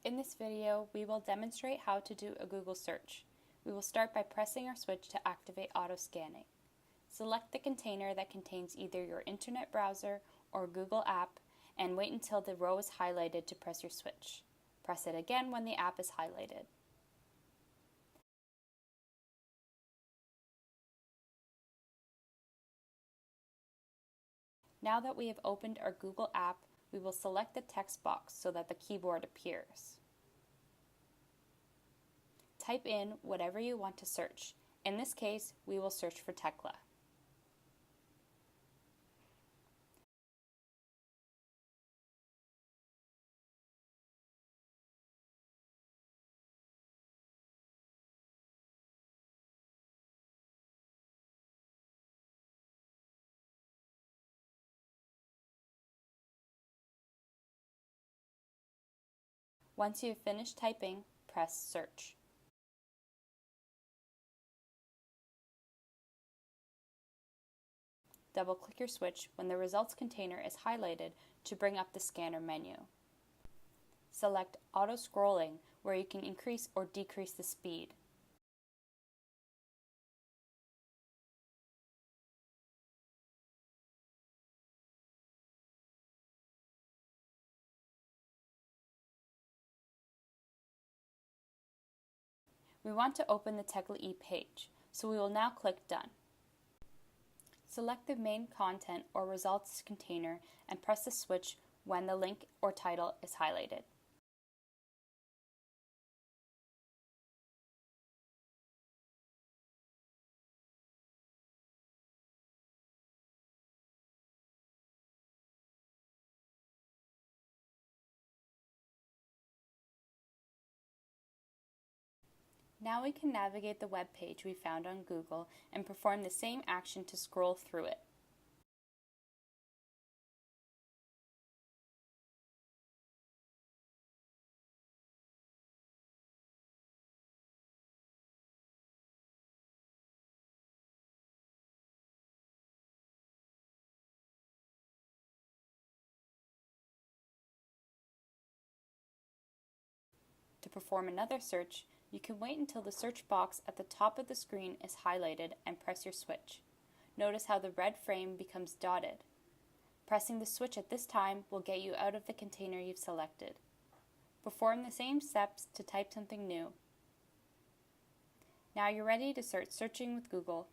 In this video, we will demonstrate how to do a Google search. We will start by pressing our switch to activate auto scanning. Select the container that contains either your internet browser or Google app and wait until the row is highlighted to press your switch. Press it again when the app is highlighted. Now that we have opened our Google app, we will select the text box so that the keyboard appears. Type in whatever you want to search. In this case, we will search for tecla. Once you have finished typing, press Search. Double-click your switch when the results container is highlighted to bring up the scanner menu. Select Auto Scrolling, where you can increase or decrease the speed. We want to open the tecla-e page, so we will now click Done. Select the main content or results container and press the switch when the link or title is highlighted. Now we can navigate the web page we found on Google and perform the same action to scroll through it. To perform another search, you can wait until the search box at the top of the screen is highlighted and press your switch. Notice how the red frame becomes dotted. Pressing the switch at this time will get you out of the container you've selected. Perform the same steps to type something new. Now you're ready to start searching with Google.